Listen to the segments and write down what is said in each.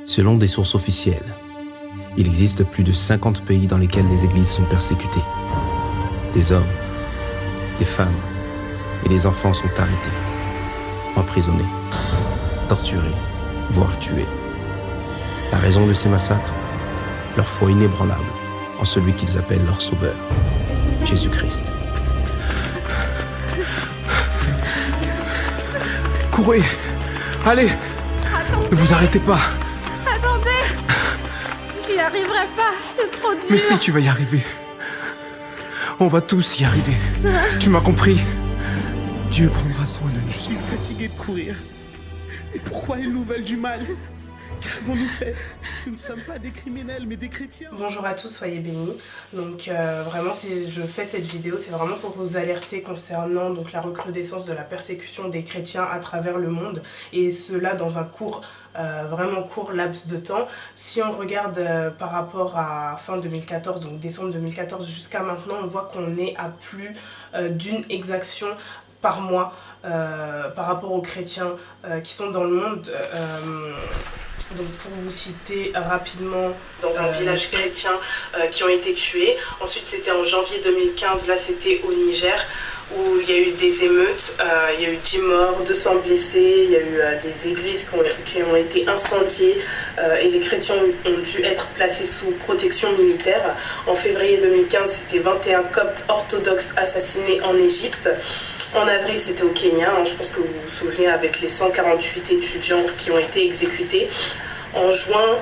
Selon des sources officielles, il existe plus de 50 pays dans lesquels les églises sont persécutées. Des hommes, des femmes et des enfants sont arrêtés, emprisonnés, torturés, voire tués. La raison de ces massacres? Leur foi inébranlable en celui qu'ils appellent leur sauveur, Jésus-Christ. Courez! Allez! Attendez. Ne vous arrêtez pas! Attendez! J'y arriverai pas, c'est trop dur. Mais si, tu vas y arriver. On va tous y arriver. Tu m'as compris? Dieu prendra soin de nous. Je suis fatigué de courir. Et pourquoi ils nous veulent du mal? Qu'avons-nous fait? Nous ne sommes pas des criminels, mais des chrétiens. Bonjour à tous, soyez bénis. Donc vraiment, si je fais cette vidéo, c'est vraiment pour vous alerter concernant donc, la recrudescence de la persécution des chrétiens à travers le monde. Et cela dans un vraiment court laps de temps. Si on regarde par rapport à fin 2014, donc décembre 2014 jusqu'à maintenant, on voit qu'on est à plus d'une exaction par mois par rapport aux chrétiens qui sont dans le monde. Donc pour vous citer rapidement, dans un village chrétien qui ont été tués. Ensuite c'était en janvier 2015, là c'était au Niger, où il y a eu des émeutes, il y a eu 10 morts, 200 blessés, il y a eu des églises qui ont été incendiées et les chrétiens ont dû être placés sous protection militaire. En février 2015, c'était 21 coptes orthodoxes assassinés en Égypte. En avril, c'était au Kenya, je pense que vous vous souvenez, avec les 148 étudiants qui ont été exécutés. En juin,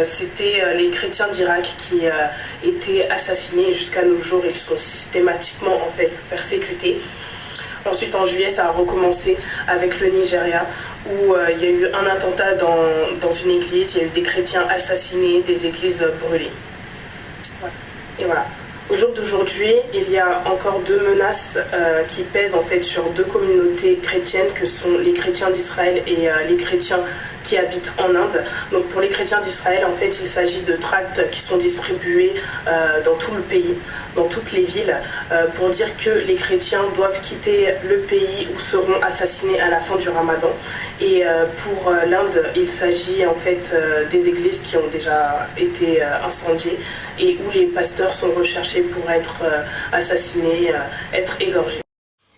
c'était les chrétiens d'Irak qui étaient assassinés. Jusqu'à nos jours, ils sont systématiquement en fait persécutés. Ensuite, en juillet, ça a recommencé avec le Nigeria, où il y a eu un attentat dans une église. Il y a eu des chrétiens assassinés, des églises brûlées. Et voilà. Au jour d'aujourd'hui, il y a encore deux menaces qui pèsent en fait sur deux communautés chrétiennes que sont les chrétiens d'Israël et les chrétiens qui habitent en Inde. Donc pour les chrétiens d'Israël, en fait, il s'agit de tracts qui sont distribués dans tout le pays, dans toutes les villes, pour dire que les chrétiens doivent quitter le pays ou seront assassinés à la fin du Ramadan. Et pour l'Inde, il s'agit en fait des églises qui ont déjà été incendiées et où les pasteurs sont recherchés pour être assassinés, être égorgés.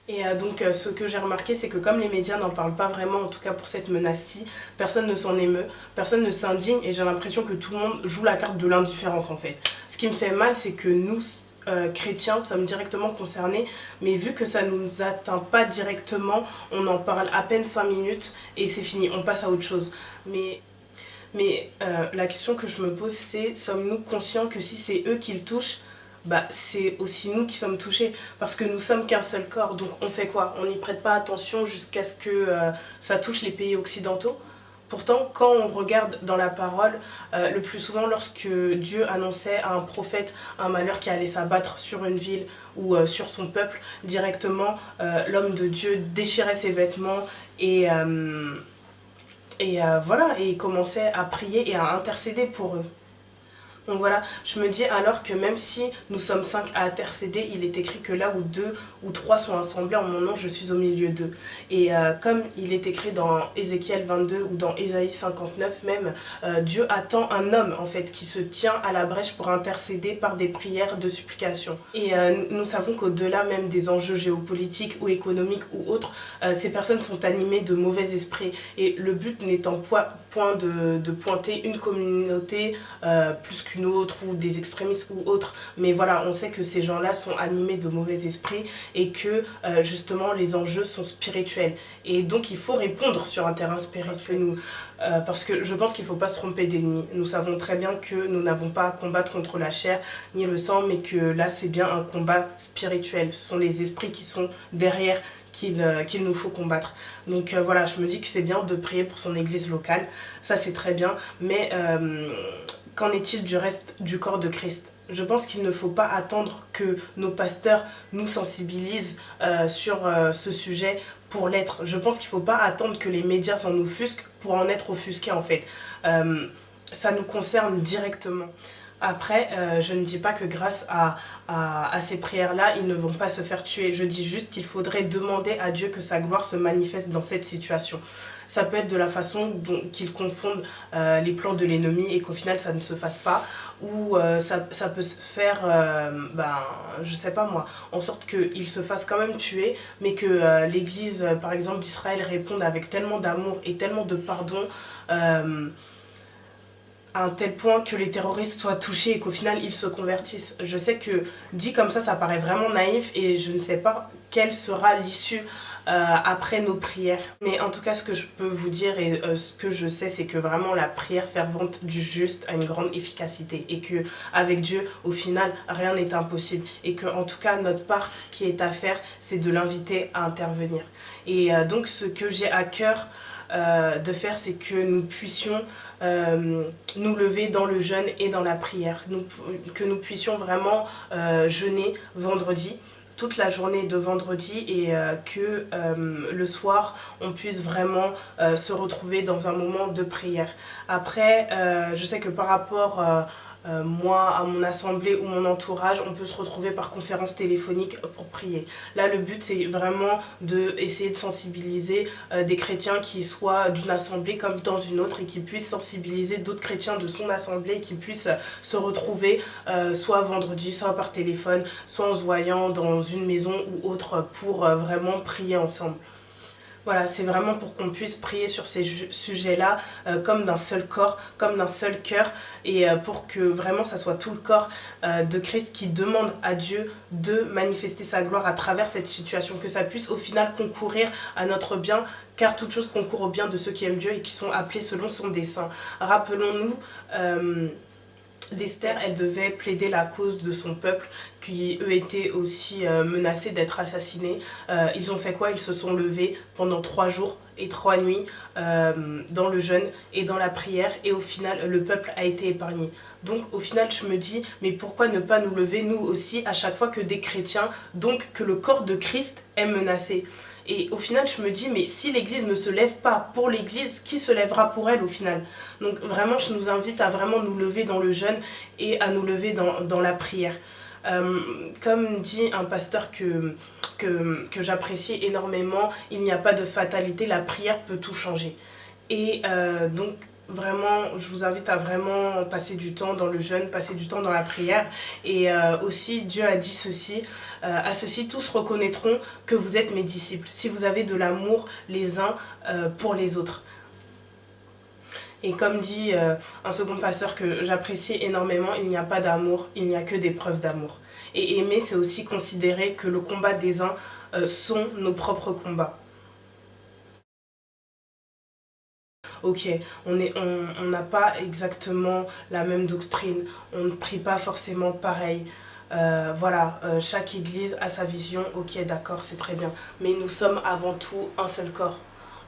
Et donc ce que j'ai remarqué, c'est que comme les médias n'en parlent pas vraiment, en tout cas pour cette menace-ci, personne ne s'en émeut, personne ne s'indigne et j'ai l'impression que tout le monde joue la carte de l'indifférence en fait. Ce qui me fait mal, c'est que nous, chrétiens, sommes directement concernés, mais vu que ça ne nous atteint pas directement, on en parle à peine 5 minutes et c'est fini, on passe à autre chose. Mais la question que je me pose, c'est sommes-nous conscients que si c'est eux qui le touchent, c'est aussi nous qui sommes touchés, parce que nous sommes qu'un seul corps, donc on fait quoi? On n'y prête pas attention jusqu'à ce que ça touche les pays occidentaux. Pourtant, quand on regarde dans la parole, le plus souvent lorsque Dieu annonçait à un prophète un malheur qui allait s'abattre sur une ville ou sur son peuple, directement l'homme de Dieu déchirait ses vêtements et voilà, et il commençait à prier et à intercéder pour eux. Donc voilà, je me dis alors que même si nous sommes 5 à intercéder, il est écrit que là où 2 ou 3 sont assemblés en mon nom, je suis au milieu d'eux. Et comme il est écrit dans Ézéchiel 22 ou dans Ésaïe 59 même, Dieu attend un homme en fait qui se tient à la brèche pour intercéder par des prières de supplication. Et nous savons qu'au-delà même des enjeux géopolitiques ou économiques ou autres, ces personnes sont animées de mauvais esprits. Et le but n'étant point de pointer une communauté plus qu'une autre ou des extrémistes ou autres, mais voilà, on sait que ces gens-là sont animés de mauvais esprits et que justement les enjeux sont spirituels et donc il faut répondre sur un terrain spirituel parce que je pense qu'il ne faut pas se tromper d'ennemi. Nous savons très bien que nous n'avons pas à combattre contre la chair ni le sang, mais que là c'est bien un combat spirituel, ce sont les esprits qui sont derrière qu'il nous faut combattre. Donc voilà, je me dis que c'est bien de prier pour son église locale, ça c'est très bien, mais qu'en est-il du reste du corps de Christ? Je pense qu'il ne faut pas attendre que nos pasteurs nous sensibilisent sur ce sujet pour l'être. Je pense qu'il ne faut pas attendre que les médias s'en offusquent pour en être offusqués en fait. Ça nous concerne directement. Après, je ne dis pas que grâce à ces prières-là, ils ne vont pas se faire tuer. Je dis juste qu'il faudrait demander à Dieu que sa gloire se manifeste dans cette situation. Ça peut être de la façon dont qu'ils confondent les plans de l'ennemi et qu'au final ça ne se fasse pas. Ou ça peut se faire, je sais pas moi, en sorte qu'il se fasse quand même tuer, mais que l'église, par exemple d'Israël, réponde avec tellement d'amour et tellement de pardon, à un tel point que les terroristes soient touchés et qu'au final ils se convertissent. Je sais que dit comme ça paraît vraiment naïf et je ne sais pas quelle sera l'issue après nos prières. Mais en tout cas, ce que je peux vous dire et ce que je sais, c'est que vraiment la prière fervente du juste a une grande efficacité et que avec Dieu, au final, rien n'est impossible. Et que en tout cas, notre part qui est à faire, c'est de l'inviter à intervenir. Et donc, ce que j'ai à cœur de faire, c'est que nous puissions nous lever dans le jeûne et dans la prière, que nous puissions vraiment jeûner vendredi, toute la journée de vendredi, et que le soir on puisse vraiment se retrouver dans un moment de prière. Après, je sais que par rapport moi, à mon assemblée ou mon entourage, on peut se retrouver par conférence téléphonique pour prier. Là, le but, c'est vraiment d'essayer de sensibiliser des chrétiens qui soient d'une assemblée comme dans une autre et qui puissent sensibiliser d'autres chrétiens de son assemblée et qui puissent se retrouver soit vendredi, soit par téléphone, soit en se voyant dans une maison ou autre pour vraiment prier ensemble. Voilà, c'est vraiment pour qu'on puisse prier sur ces sujets-là comme d'un seul corps, comme d'un seul cœur, et pour que vraiment ça soit tout le corps de Christ qui demande à Dieu de manifester sa gloire à travers cette situation, que ça puisse au final concourir à notre bien, car toute chose concourt au bien de ceux qui aiment Dieu et qui sont appelés selon son dessein. Rappelons-nous, d'Esther, elle devait plaider la cause de son peuple qui eux étaient aussi menacés d'être assassinés. Ils ont fait quoi? Ils se sont levés pendant 3 jours et 3 nuits dans le jeûne et dans la prière, et au final le peuple a été épargné. Donc au final je me dis, mais pourquoi ne pas nous lever nous aussi à chaque fois que des chrétiens, donc que le corps de Christ est menacé? Et au final, je me dis, mais si l'Église ne se lève pas pour l'Église, qui se lèvera pour elle au final? Donc vraiment, je nous invite à vraiment nous lever dans le jeûne et à nous lever dans la prière. Comme dit un pasteur que j'apprécie énormément, il n'y a pas de fatalité, la prière peut tout changer. Et donc, vraiment, je vous invite à vraiment passer du temps dans le jeûne, passer du temps dans la prière. Et aussi, Dieu a dit ceci, à ceci tous reconnaîtront que vous êtes mes disciples, si vous avez de l'amour les uns pour les autres. Et comme dit un second pasteur que j'apprécie énormément, il n'y a pas d'amour, il n'y a que des preuves d'amour. Et aimer, c'est aussi considérer que le combat des uns sont nos propres combats. Ok, on n'a pas exactement la même doctrine, on ne prie pas forcément pareil. Voilà, chaque église a sa vision, ok d'accord, c'est très bien. Mais nous sommes avant tout un seul corps.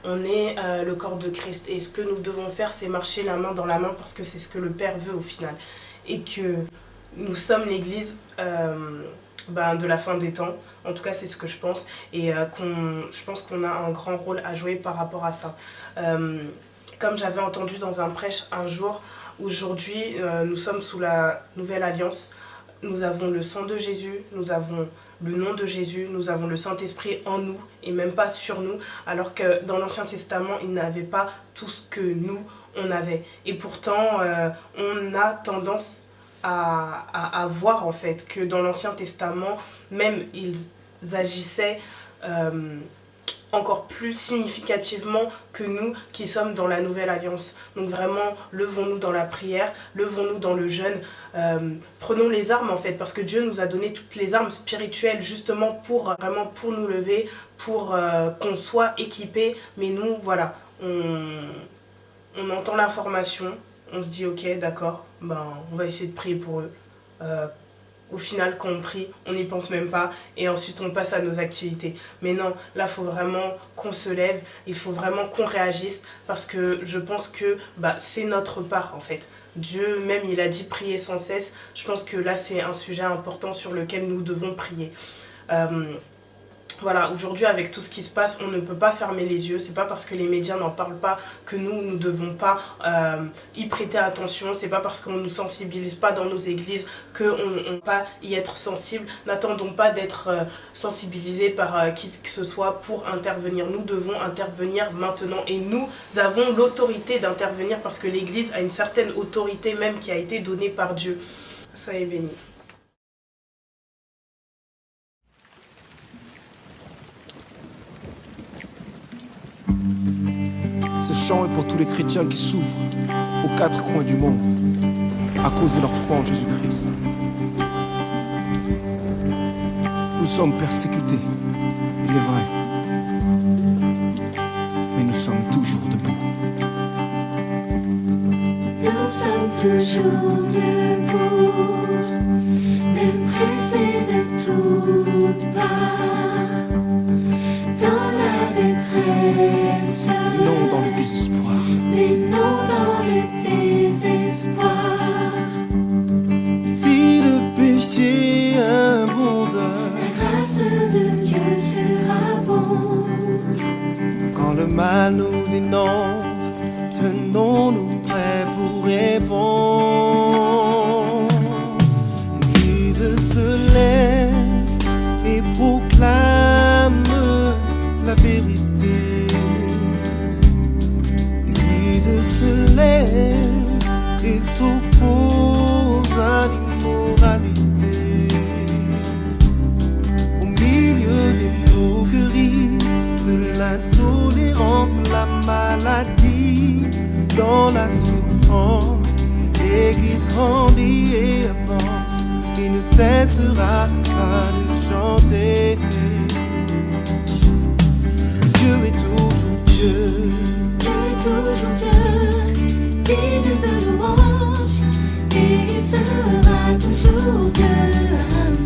On est le corps de Christ. Et ce que nous devons faire, c'est marcher la main dans la main parce que c'est ce que le Père veut au final. Et que nous sommes l'église de la fin des temps. En tout cas, c'est ce que je pense. Et je pense qu'on a un grand rôle à jouer par rapport à ça. Comme j'avais entendu dans un prêche un jour, aujourd'hui, nous sommes sous la nouvelle alliance. Nous avons le sang de Jésus, nous avons le nom de Jésus, nous avons le Saint-Esprit en nous et même pas sur nous, alors que dans l'Ancien Testament, il n'avait pas tout ce que nous, on avait. Et pourtant, on a tendance à voir en fait que dans l'Ancien Testament, même ils agissaient encore plus significativement que nous qui sommes dans la Nouvelle Alliance. Donc vraiment, levons-nous dans la prière, levons-nous dans le jeûne, prenons les armes en fait, parce que Dieu nous a donné toutes les armes spirituelles justement pour nous lever, pour qu'on soit équipés. Mais nous, voilà, on entend l'information, on se dit ok, d'accord, on va essayer de prier pour eux. Au final, quand on prie, on n'y pense même pas et ensuite on passe à nos activités. Mais non, là, il faut vraiment qu'on se lève, il faut vraiment qu'on réagisse parce que je pense que c'est notre part en fait. Dieu même, il a dit prier sans cesse. Je pense que là, c'est un sujet important sur lequel nous devons prier. Voilà, aujourd'hui avec tout ce qui se passe, on ne peut pas fermer les yeux. C'est pas parce que les médias n'en parlent pas que nous ne devons pas y prêter attention. C'est pas parce qu'on ne nous sensibilise pas dans nos églises qu'on ne peut pas y être sensible. N'attendons pas d'être sensibilisés par qui que ce soit pour intervenir. Nous devons intervenir maintenant et nous avons l'autorité d'intervenir parce que l'église a une certaine autorité même qui a été donnée par Dieu. Soyez bénis. Ce chant est pour tous les chrétiens qui souffrent aux quatre coins du monde à cause de leur foi en Jésus-Christ. Nous sommes persécutés, il est vrai, mais nous sommes toujours debout. Nous sommes toujours debout, même pressés de toutes parts, dans la détresse, Non dans le désespoir. mais non dans le désespoir. Si le péché abonde, La grâce de Dieu sera bon. quand le mal nous inonde, tenons-nous prêts pour répondre. L'Église se lève et proclame la vérité. L'Église se lève et s'oppose à l'immoralité. Au milieu des moqueries, de l'intolérance, la maladie, dans la souffrance, l'Église grandit et avance et ne cessera pas de chanter. Dieu est toujours Dieu. Dieu est toujours Dieu, digne de louange, et il sera toujours Dieu.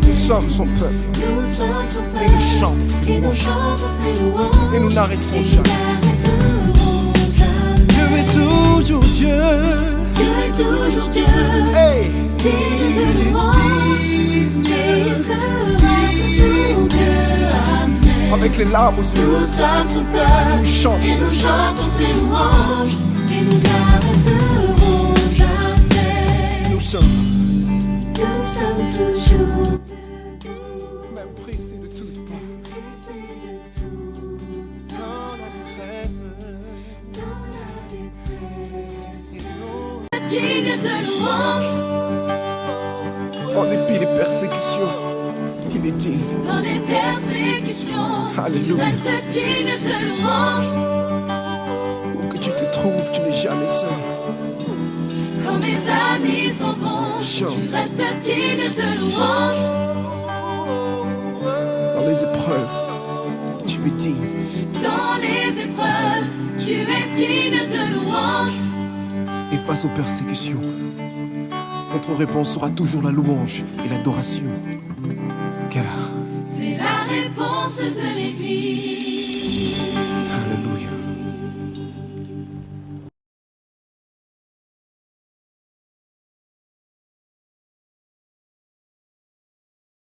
Nous sommes son peuple Nous sommes son et nous peuple, chantons ses et nous louanges. chantons ses louanges, Et nous n'arrêterons et nous jamais. n'arrêterons jamais. Dieu est toujours Dieu. Dieu est toujours Dieu, Hey! digne de louange, et il sera toujours Dieu. Amen. Avec les larmes aux yeux, Nous sommes son peuple, nous chantons. et nous chantons ses louanges, et nous n'arrêterons jamais. Nous sommes Nous sommes toujours debout, même pressés de toutes parts. pressés de toutes Dans la détresse, dans la détresse. et non. Digne de louange, En dépit des persécutions, il est digne. dans les persécutions, tu Alléluia. restes digne de louange. Où que tu te trouves, tu n'es jamais seul. Quand mes amis s'en vont, Chante. tu restes digne de louange. Dans les épreuves, tu es digne. Dans les épreuves, tu es digne de louange. Et face aux persécutions, notre réponse sera toujours la louange et l'adoration. Car C'est la réponse de l'Église.